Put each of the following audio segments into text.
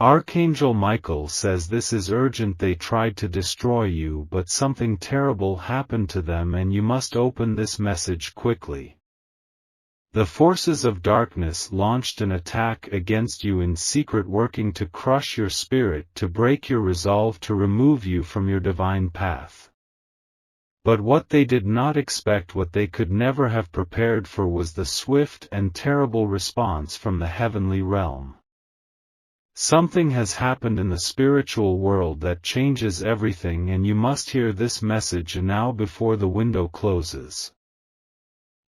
Archangel Michael says this is urgent. They tried to destroy you, but something terrible happened to them and you must open this message quickly. The forces of darkness launched an attack against you in secret, working to crush your spirit, to break your resolve, to remove you from your divine path. But what they did not expect, what they could never have prepared for, was the swift and terrible response from the heavenly realm. Something has happened in the spiritual world that changes everything, and you must hear this message now before the window closes.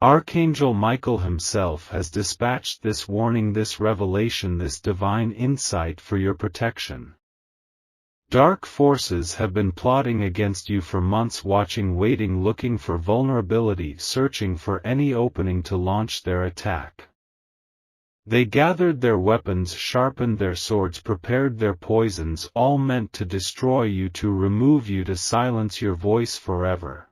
Archangel Michael himself has dispatched this warning, this revelation, this divine insight for your protection. Dark forces have been plotting against you for months, watching, waiting, looking for vulnerability, searching for any opening to launch their attack. They gathered their weapons, sharpened their swords, prepared their poisons, all meant to destroy you, to remove you, to silence your voice forever.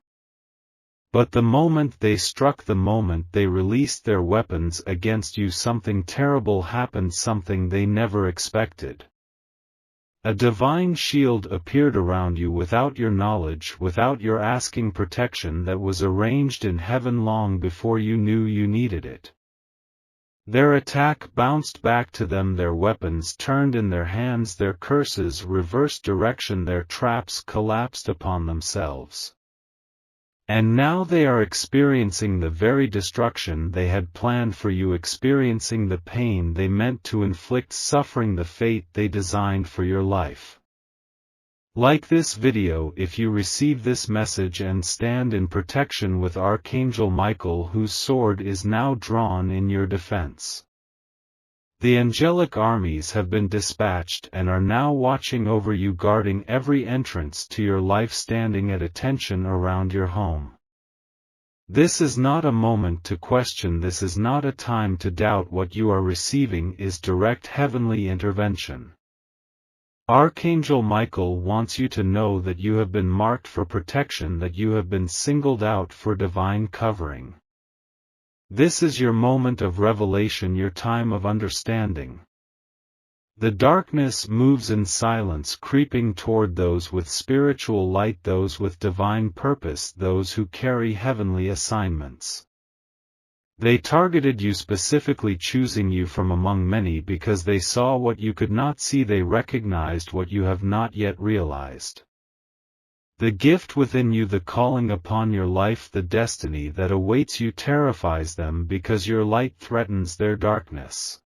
But the moment they struck, the moment they released their weapons against you, something terrible happened, something they never expected. A divine shield appeared around you without your knowledge, without your asking, protection that was arranged in heaven long before you knew you needed it. Their attack bounced back to them, their weapons turned in their hands, their curses reversed direction, their traps collapsed upon themselves. And now they are experiencing the very destruction they had planned for you, experiencing the pain they meant to inflict, suffering the fate they designed for your life. Like this video if you receive this message and stand in protection with Archangel Michael, whose sword is now drawn in your defense. The angelic armies have been dispatched and are now watching over you, guarding every entrance to your life, standing at attention around your home. This is not a moment to question, this is not a time to doubt. What you are receiving is direct heavenly intervention. Archangel Michael wants you to know that you have been marked for protection, that you have been singled out for divine covering. This is your moment of revelation, your time of understanding. The darkness moves in silence, creeping toward those with spiritual light, those with divine purpose, those who carry heavenly assignments. They targeted you specifically, choosing you from among many because they saw what you could not see, they recognized what you have not yet realized. The gift within you, the calling upon your life, the destiny that awaits you terrifies them because your light threatens their darkness.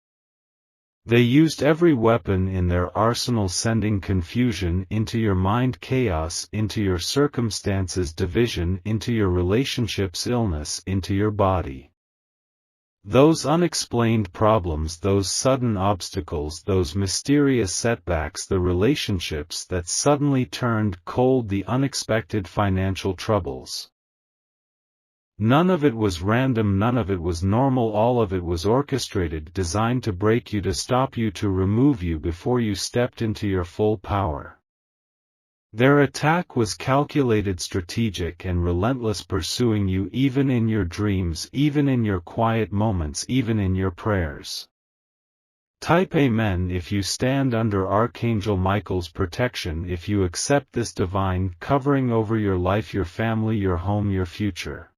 They used every weapon in their arsenal, sending confusion into your mind, chaos into your circumstances, division into your relationships, illness into your body. Those unexplained problems, those sudden obstacles, those mysterious setbacks, the relationships that suddenly turned cold, the unexpected financial troubles. None of it was random, none of it was normal, all of it was orchestrated, designed to break you, to stop you, to remove you before you stepped into your full power. Their attack was calculated, strategic, and relentless, pursuing you even in your dreams, even in your quiet moments, even in your prayers. Type Amen if you stand under Archangel Michael's protection, if you accept this divine covering over your life, your family, your home, your future.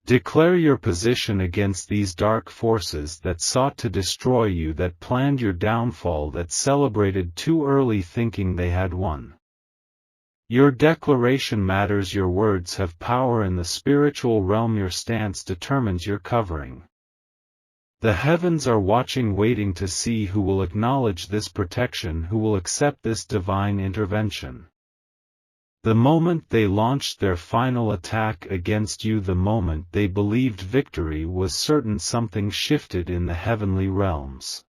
Declare your position against these dark forces that sought to destroy you, that planned your downfall, that celebrated too early thinking they had won. Your declaration matters, your words have power in the spiritual realm, your stance determines your covering. The heavens are watching, waiting to see who will acknowledge this protection, who will accept this divine intervention. The moment they launched their final attack against you, the moment they believed victory was certain, something shifted in the heavenly realms.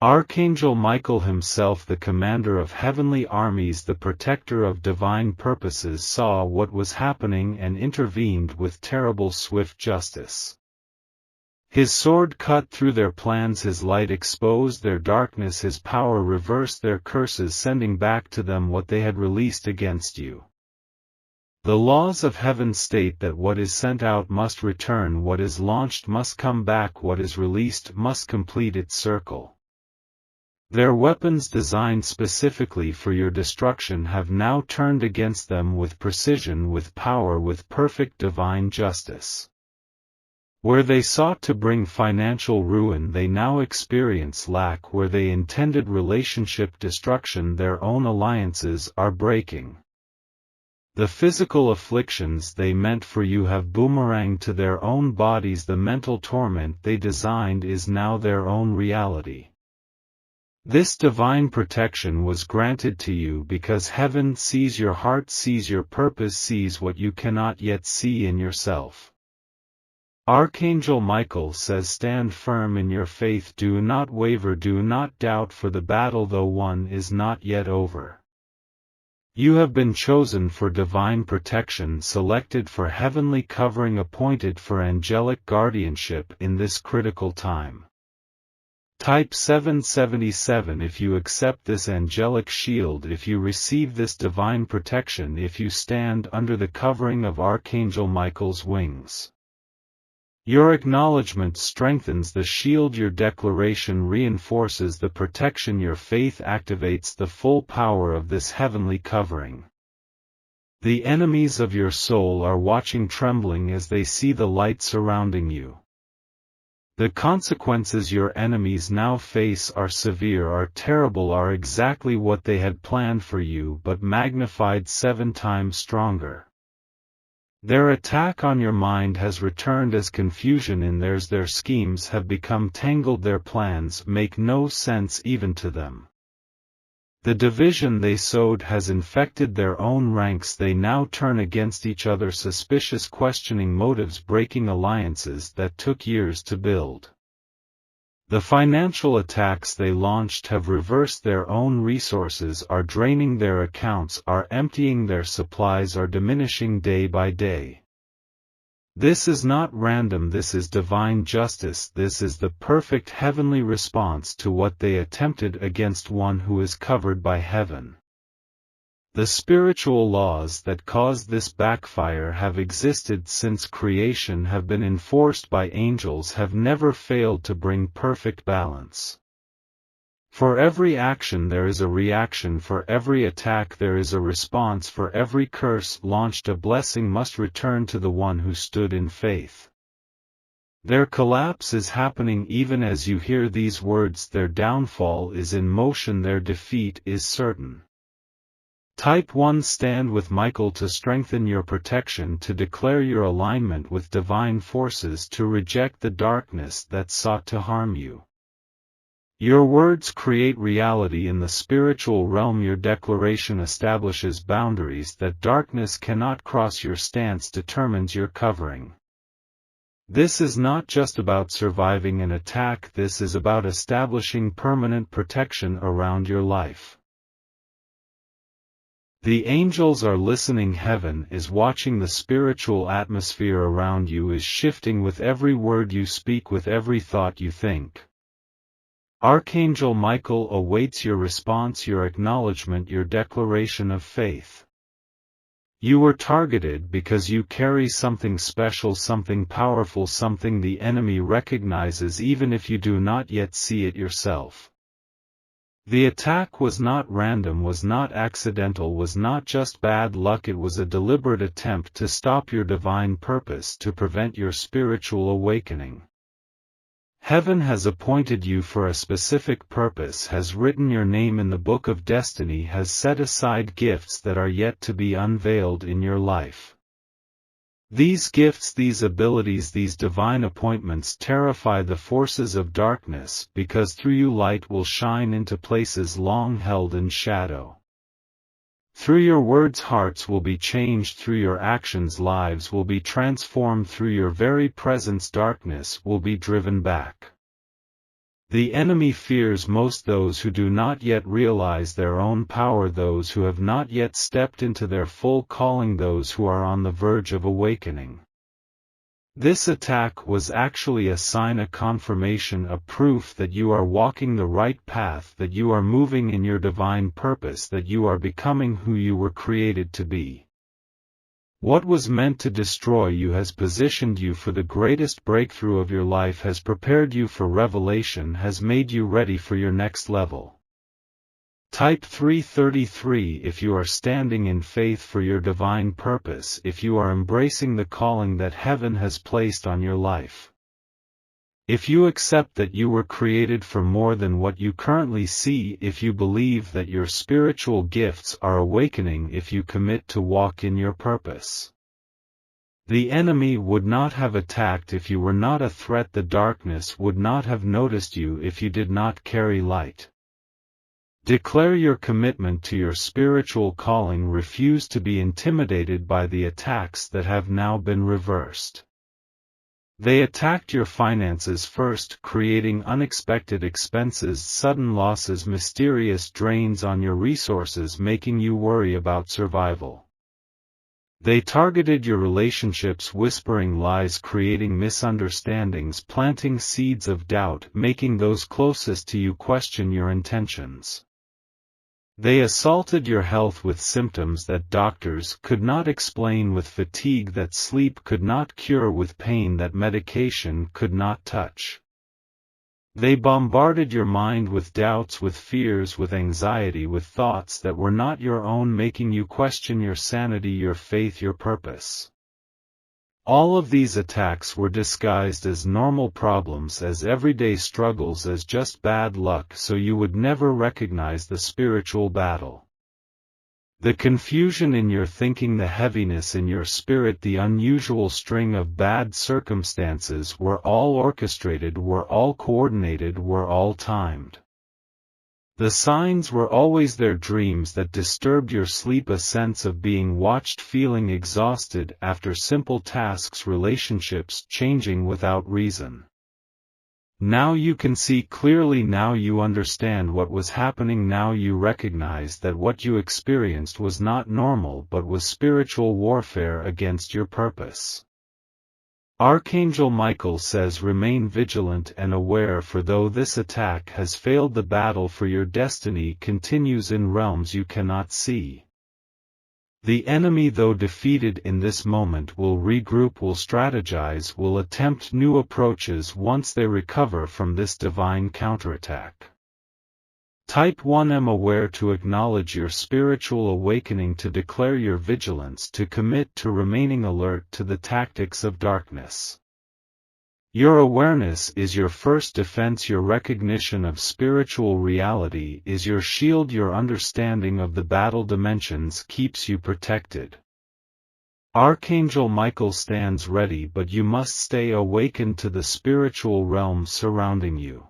Archangel Michael himself, the commander of heavenly armies, the protector of divine purposes, saw what was happening and intervened with terrible, swift justice. His sword cut through their plans, his light exposed their darkness, his power reversed their curses, sending back to them what they had released against you. The laws of heaven state that what is sent out must return, what is launched must come back, what is released must complete its circle. Their weapons designed specifically for your destruction have now turned against them with precision, with power, with perfect divine justice. Where they sought to bring financial ruin, they now experience lack. Where they intended relationship destruction, their own alliances are breaking. The physical afflictions they meant for you have boomeranged to their own bodies. The mental torment they designed is now their own reality. This divine protection was granted to you because heaven sees your heart, sees your purpose, sees what you cannot yet see in yourself. Archangel Michael says, stand firm in your faith, do not waver, do not doubt, for the battle though won is not yet over. You have been chosen for divine protection, selected for heavenly covering, appointed for angelic guardianship in this critical time. Type 777 if you accept this angelic shield, if you receive this divine protection, if you stand under the covering of Archangel Michael's wings. Your acknowledgement strengthens the shield, your declaration reinforces the protection, your faith activates the full power of this heavenly covering. The enemies of your soul are watching, trembling as they see the light surrounding you. The consequences your enemies now face are severe, are terrible, are exactly what they had planned for you, but magnified 7 times stronger. Their attack on your mind has returned as confusion in theirs. Their schemes have become tangled, their plans make no sense even to them. The division they sowed has infected their own ranks. They now turn against each other, suspicious, questioning motives, breaking alliances that took years to build. The financial attacks they launched have reversed their own resources, are draining their accounts, are emptying their supplies, are diminishing day by day. This is not random, this is divine justice, this is the perfect heavenly response to what they attempted against one who is covered by heaven. The spiritual laws that caused this backfire have existed since creation, have been enforced by angels, have never failed to bring perfect balance. For every action there is a reaction, for every attack there is a response, for every curse launched a blessing must return to the one who stood in faith. Their collapse is happening even as you hear these words, their downfall is in motion, their defeat is certain. Type 1 stand with Michael to strengthen your protection, to declare your alignment with divine forces, to reject the darkness that sought to harm you. Your words create reality in the spiritual realm. Your declaration establishes boundaries that darkness cannot cross. Your stance determines your covering. This is not just about surviving an attack, this is about establishing permanent protection around your life. The angels are listening, heaven is watching, the spiritual atmosphere around you is shifting with every word you speak, with every thought you think. Archangel Michael awaits your response, your acknowledgement, your declaration of faith. You were targeted because you carry something special, something powerful, something the enemy recognizes even if you do not yet see it yourself. The attack was not random, was not accidental, was not just bad luck, it was a deliberate attempt to stop your divine purpose, to prevent your spiritual awakening. Heaven has appointed you for a specific purpose, has written your name in the book of destiny, has set aside gifts that are yet to be unveiled in your life. These gifts, these abilities, these divine appointments terrify the forces of darkness, because through you light will shine into places long held in shadow. Through your words hearts will be changed, through your actions lives will be transformed, through your very presence darkness will be driven back. The enemy fears most those who do not yet realize their own power, those who have not yet stepped into their full calling, those who are on the verge of awakening. This attack was actually a sign, a confirmation, a proof that you are walking the right path, that you are moving in your divine purpose, that you are becoming who you were created to be. What was meant to destroy you has positioned you for the greatest breakthrough of your life, has prepared you for revelation, has made you ready for your next level. Type 333 if you are standing in faith for your divine purpose, if you are embracing the calling that heaven has placed on your life. If you accept that you were created for more than what you currently see, if you believe that your spiritual gifts are awakening, if you commit to walk in your purpose. The enemy would not have attacked if you were not a threat. The darkness would not have noticed you if you did not carry light. Declare your commitment to your spiritual calling. Refuse to be intimidated by the attacks that have now been reversed. They attacked your finances first, creating unexpected expenses, sudden losses, mysterious drains on your resources, making you worry about survival. They targeted your relationships, whispering lies, creating misunderstandings, planting seeds of doubt, making those closest to you question your intentions. They assaulted your health with symptoms that doctors could not explain, with fatigue that sleep could not cure, with pain that medication could not touch. They bombarded your mind with doubts, with fears, with anxiety, with thoughts that were not your own, making you question your sanity, your faith, your purpose. All of these attacks were disguised as normal problems, as everyday struggles, as just bad luck, so you would never recognize the spiritual battle. The confusion in your thinking, the heaviness in your spirit, the unusual string of bad circumstances were all orchestrated, were all coordinated, were all timed. The signs were always there, dreams that disturbed your sleep, a sense of being watched, feeling exhausted after simple tasks, relationships changing without reason. Now you can see clearly, now you understand what was happening, now you recognize that what you experienced was not normal but was spiritual warfare against your purpose. Archangel Michael says, remain vigilant and aware, for though this attack has failed, the battle for your destiny continues in realms you cannot see. The enemy, though defeated in this moment, will regroup, will strategize, will attempt new approaches once they recover from this divine counterattack. Type 1 am aware, to acknowledge your spiritual awakening, to declare your vigilance, to commit to remaining alert to the tactics of darkness. Your awareness is your first defense, your recognition of spiritual reality is your shield, your understanding of the battle dimensions keeps you protected. Archangel Michael stands ready, but you must stay awakened to the spiritual realms surrounding you.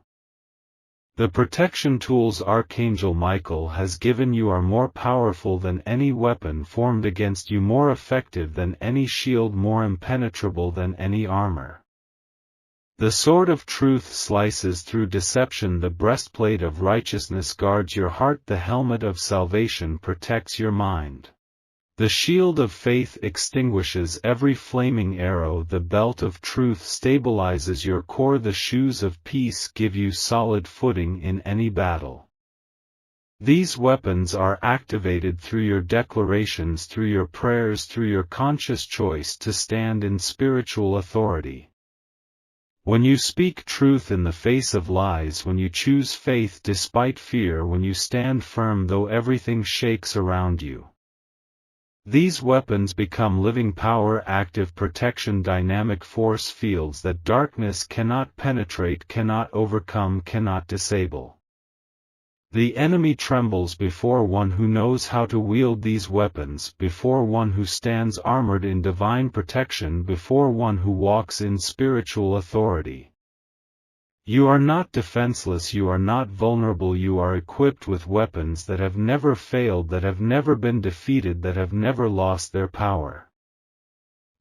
The protection tools Archangel Michael has given you are more powerful than any weapon formed against you, more effective than any shield, more impenetrable than any armor. The sword of truth slices through deception, the breastplate of righteousness guards your heart, the helmet of salvation protects your mind. The shield of faith extinguishes every flaming arrow, the belt of truth stabilizes your core, the shoes of peace give you solid footing in any battle. These weapons are activated through your declarations, through your prayers, through your conscious choice to stand in spiritual authority. When you speak truth in the face of lies, when you choose faith despite fear, when you stand firm though everything shakes around you. These weapons become living power, active protection, dynamic force fields that darkness cannot penetrate, cannot overcome, cannot disable. The enemy trembles before one who knows how to wield these weapons, before one who stands armored in divine protection, before one who walks in spiritual authority. You are not defenseless, you are not vulnerable, you are equipped with weapons that have never failed, that have never been defeated, that have never lost their power.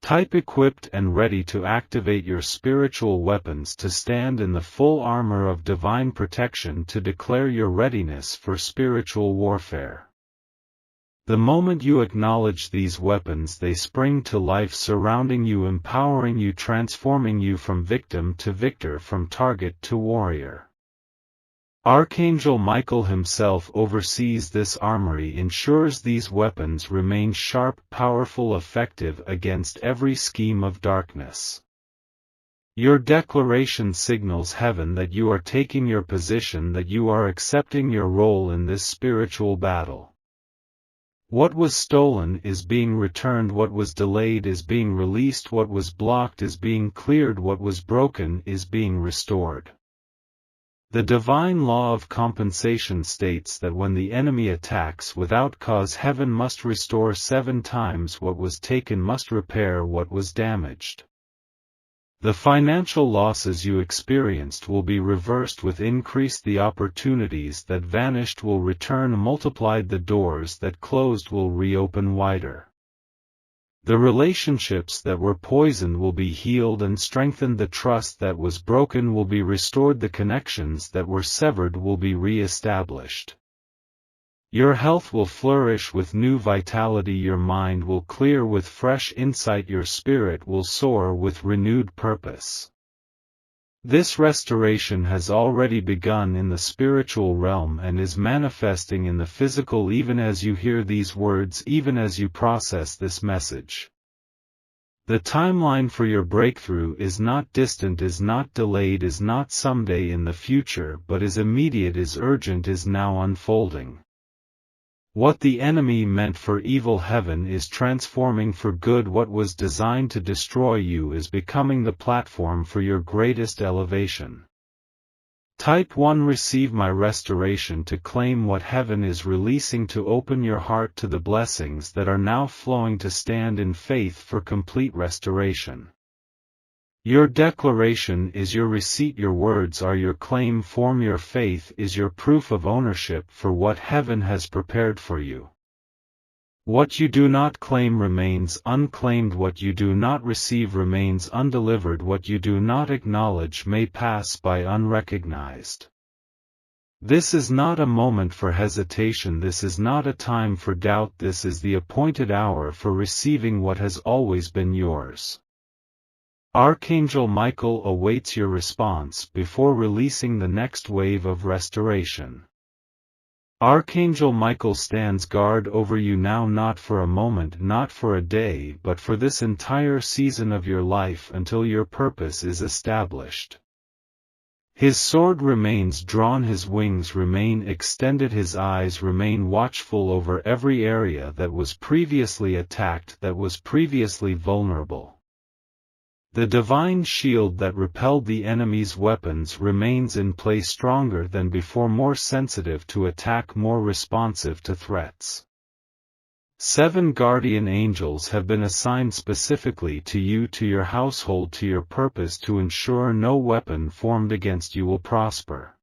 Type equipped and ready to activate your spiritual weapons, to stand in the full armor of divine protection, to declare your readiness for spiritual warfare. The moment you acknowledge these weapons, they spring to life, surrounding you, empowering you, transforming you from victim to victor, from target to warrior. Archangel Michael himself oversees this armory, ensures these weapons remain sharp, powerful, effective against every scheme of darkness. Your declaration signals heaven that you are taking your position, that you are accepting your role in this spiritual battle. What was stolen is being returned, what was delayed is being released, what was blocked is being cleared, what was broken is being restored. The divine law of compensation states that when the enemy attacks without cause, heaven must restore 7 times what was taken, must repair what was damaged. The financial losses you experienced will be reversed with increase. The opportunities that vanished will return multiplied. The doors that closed will reopen wider. The relationships that were poisoned will be healed and strengthened. The trust that was broken will be restored. The connections that were severed will be re-established. Your health will flourish with new vitality. Your mind will clear with fresh insight. Your spirit will soar with renewed purpose. This restoration has already begun in the spiritual realm and is manifesting in the physical even as you hear these words, even as you process this message. The timeline for your breakthrough is not distant, is not delayed, is not someday in the future, but is immediate, is urgent, is now unfolding. What the enemy meant for evil, heaven is transforming for good. What was designed to destroy you is becoming the platform for your greatest elevation. Type 1. Receive my restoration to claim what heaven is releasing, to open your heart to the blessings that are now flowing, to stand in faith for complete restoration. Your declaration is your receipt, your words are your claim form, your faith is your proof of ownership for what heaven has prepared for you. What you do not claim remains unclaimed, what you do not receive remains undelivered, what you do not acknowledge may pass by unrecognized. This is not a moment for hesitation, this is not a time for doubt, this is the appointed hour for receiving what has always been yours. Archangel Michael awaits your response before releasing the next wave of restoration. Archangel Michael stands guard over you now, not for a moment, not for a day, but for this entire season of your life until your purpose is established. His sword remains drawn, his wings remain extended, his eyes remain watchful over every area that was previously attacked, that was previously vulnerable. The divine shield that repelled the enemy's weapons remains in place, stronger than before, more sensitive to attack, more responsive to threats. 7 guardian angels have been assigned specifically to you, to your household, to your purpose, to ensure no weapon formed against you will prosper.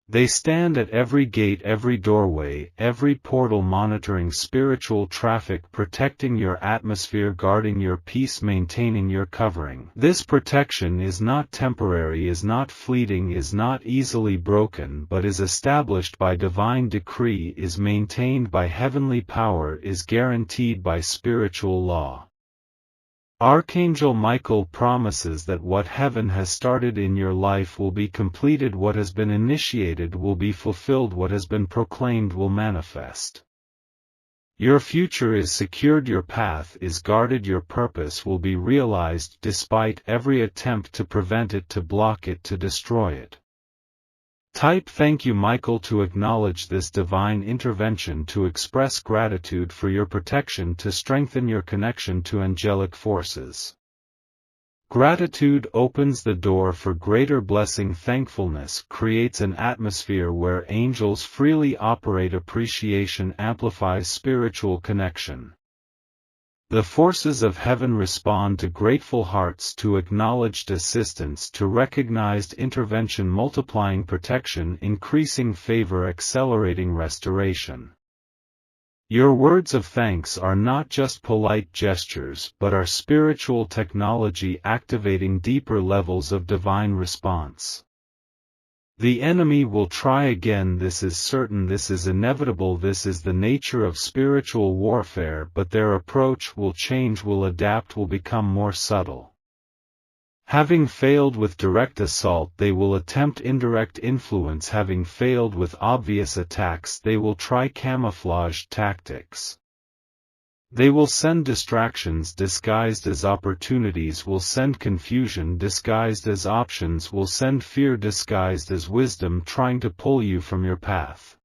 They stand at every gate, every doorway, every portal, monitoring spiritual traffic, protecting your atmosphere, guarding your peace, maintaining your covering. This protection is not temporary, is not fleeting, is not easily broken, but is established by divine decree, is maintained by heavenly power, is guaranteed by spiritual law. Archangel Michael promises that what heaven has started in your life will be completed, what has been initiated will be fulfilled, what has been proclaimed will manifest. Your future is secured, your path is guarded, your purpose will be realized despite every attempt to prevent it, to block it, to destroy it. Type "Thank you, Michael" to acknowledge this divine intervention, to express gratitude for your protection, to strengthen your connection to angelic forces. Gratitude opens the door for greater blessing. Thankfulness creates an atmosphere where angels freely operate. Appreciation amplifies spiritual connection. The forces of heaven respond to grateful hearts, to acknowledged assistance, to recognized intervention, multiplying protection, increasing favor, accelerating restoration. Your words of thanks are not just polite gestures, but are spiritual technology activating deeper levels of divine response. The enemy will try again, this is certain, this is inevitable, this is the nature of spiritual warfare, but their approach will change, will adapt, will become more subtle. Having failed with direct assault, they will attempt indirect influence. Having failed with obvious attacks, they will try camouflage tactics. They will send distractions disguised as opportunities, will send confusion disguised as options, will send fear disguised as wisdom, trying to pull you from your path.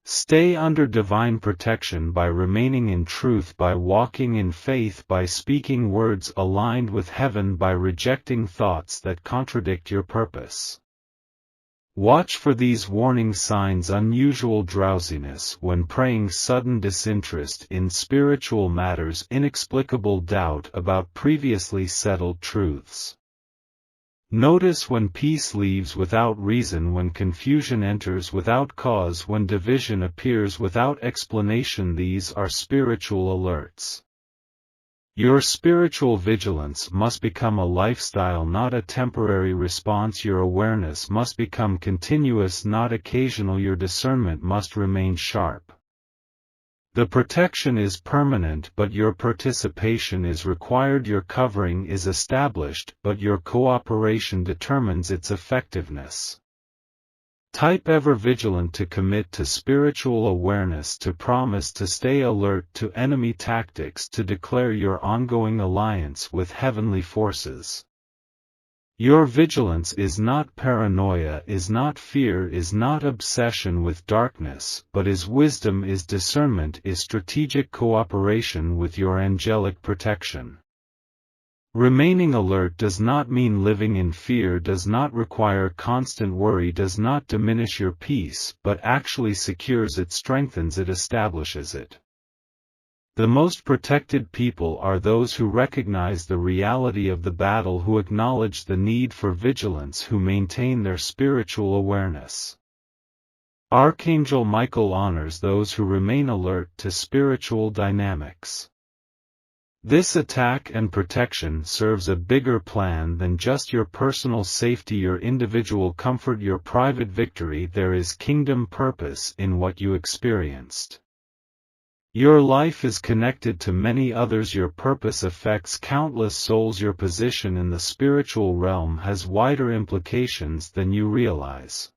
Stay under divine protection by remaining in truth, by walking in faith, by speaking words aligned with heaven, by rejecting thoughts that contradict your purpose. Watch for these warning signs: unusual drowsiness when praying, sudden disinterest in spiritual matters, inexplicable doubt about previously settled truths. Notice when peace leaves without reason, when confusion enters without cause, when division appears without explanation. These are spiritual alerts. Your spiritual vigilance must become a lifestyle, not a temporary response. Your awareness must become continuous, not occasional. Your discernment must remain sharp. The protection is permanent, but your participation is required. Your covering is established, but your cooperation determines its effectiveness. Type ever vigilant to commit to spiritual awareness, to promise to stay alert to enemy tactics, to declare your ongoing alliance with heavenly forces. Your vigilance is not paranoia, is not fear, is not obsession with darkness, but is wisdom, is discernment, is strategic cooperation with your angelic protection. Remaining alert does not mean living in fear, does not require constant worry, does not diminish your peace, but actually secures it, strengthens it, establishes it. The most protected people are those who recognize the reality of the battle, who acknowledge the need for vigilance, who maintain their spiritual awareness. Archangel Michael honors those who remain alert to spiritual dynamics. This attack and protection serves a bigger plan than just your personal safety, your individual comfort, your private victory. There is kingdom purpose in what you experienced. Your life is connected to many others. Your purpose affects countless souls. Your position in the spiritual realm has wider implications than you realize.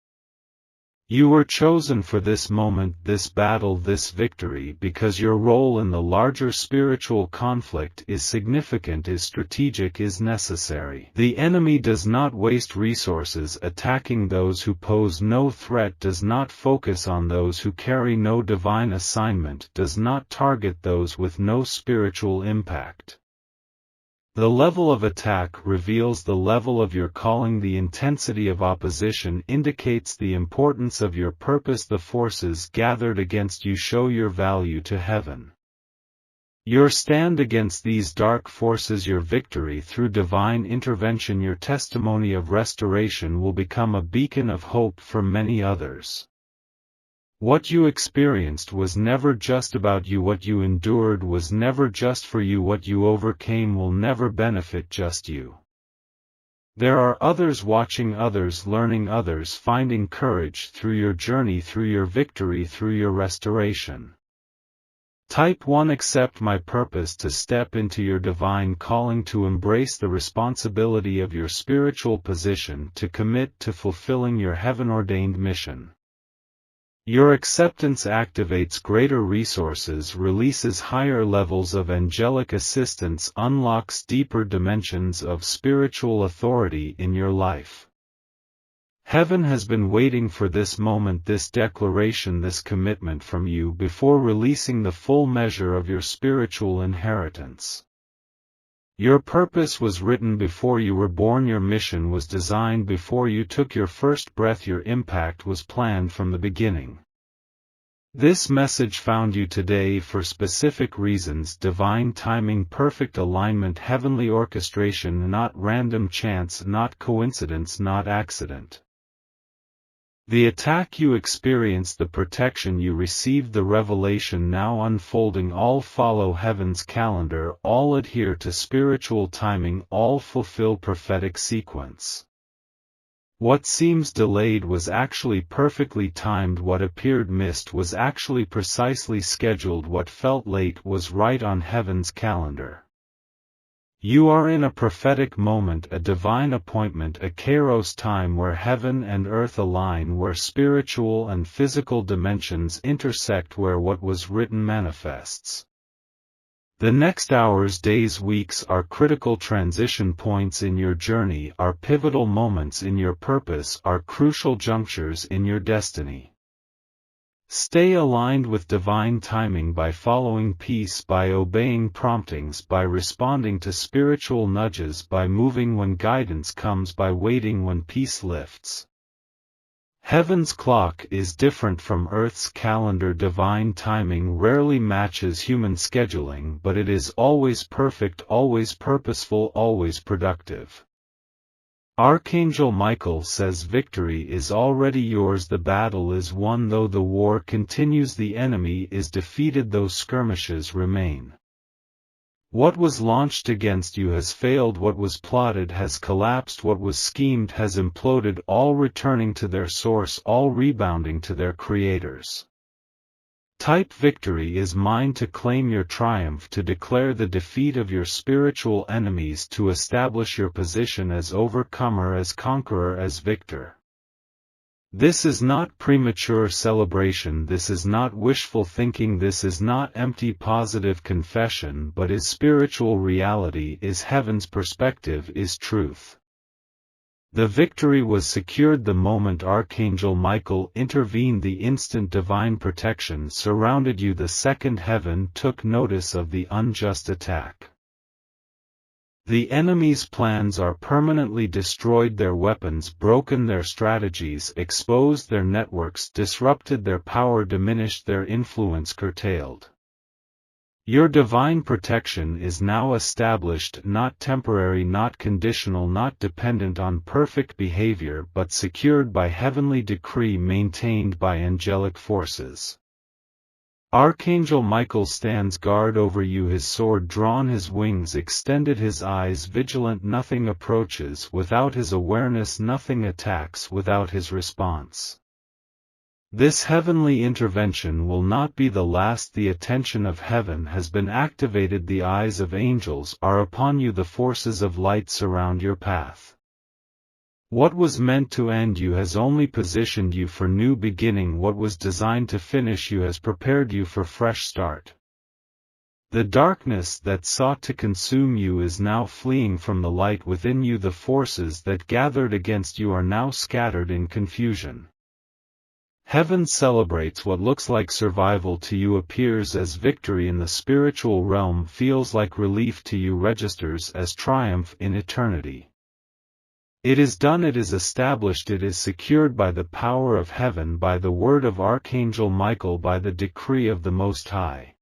You were chosen for this moment, this battle, this victory, because your role in the larger spiritual conflict is significant, is strategic, is necessary. The enemy does not waste resources attacking those who pose no threat, does not focus on those who carry no divine assignment, does not target those with no spiritual impact. The level of attack reveals the level of your calling. The intensity of opposition indicates the importance of your purpose. The forces gathered against you show your value to heaven. Your stand against these dark forces, your victory through divine intervention, your testimony of restoration will become a beacon of hope for many others. What you experienced was never just about you. What you endured was never just for you. What you overcame will never benefit just you. There are others watching, others learning, others finding courage through your journey, through your victory, through your restoration. Type 1. Accept my purpose to step into your divine calling, to embrace the responsibility of your spiritual position, to commit to fulfilling your heaven-ordained mission. Your acceptance activates greater resources, releases higher levels of angelic assistance, unlocks deeper dimensions of spiritual authority in your life. Heaven has been waiting for this moment, this declaration, this commitment from you before releasing the full measure of your spiritual inheritance. Your purpose was written before you were born. Your mission was designed before you took your first breath. Your impact was planned from the beginning. This message found you today for specific reasons: divine timing, perfect alignment, heavenly orchestration, not random chance, not coincidence, not accident. The attack you experienced, the protection you received, the revelation now unfolding, all follow heaven's calendar, all adhere to spiritual timing, all fulfill prophetic sequence. What seems delayed was actually perfectly timed. What appeared missed was actually precisely scheduled. What felt late was right on heaven's calendar. You are in a prophetic moment, a divine appointment, a kairos time where heaven and earth align, where spiritual and physical dimensions intersect, where what was written manifests. The next hours, days, weeks are critical transition points in your journey, are pivotal moments in your purpose, are crucial junctures in your destiny. Stay aligned with divine timing by following peace, by obeying promptings, by responding to spiritual nudges, by moving when guidance comes, by waiting when peace lifts. Heaven's clock is different from Earth's calendar. Divine timing rarely matches human scheduling, but it is always perfect, always purposeful, always productive. Archangel Michael says victory is already yours. The battle is won though the war continues. The enemy is defeated though skirmishes remain. What was launched against you has failed, what was plotted has collapsed, what was schemed has imploded, all returning to their source, all rebounding to their creators. Type victory is mine to claim your triumph, to declare the defeat of your spiritual enemies, to establish your position as overcomer, as conqueror, as victor. This is not premature celebration, this is not wishful thinking, this is not empty positive confession, but is spiritual reality, is heaven's perspective, is truth. The victory was secured the moment Archangel Michael intervened, the instant divine protection surrounded you, the second heaven took notice of the unjust attack. The enemy's plans are permanently destroyed, their weapons broken, their strategies exposed, their networks disrupted, their power diminished, their influence curtailed. Your divine protection is now established, not temporary, not conditional, not dependent on perfect behavior, but secured by heavenly decree, maintained by angelic forces. Archangel Michael stands guard over you, his sword drawn, his wings extended, his eyes vigilant. Nothing approaches without his awareness, nothing attacks without his response. This heavenly intervention will not be the last. The attention of heaven has been activated, the eyes of angels are upon you, the forces of light surround your path. What was meant to end you has only positioned you for new beginning, what was designed to finish you has prepared you for fresh start. The darkness that sought to consume you is now fleeing from the light within you, the forces that gathered against you are now scattered in confusion. Heaven celebrates what looks like survival to you, appears as victory in the spiritual realm, feels like relief to you, registers as triumph in eternity. It is done, it is established, it is secured by the power of heaven, by the word of Archangel Michael, by the decree of the Most High.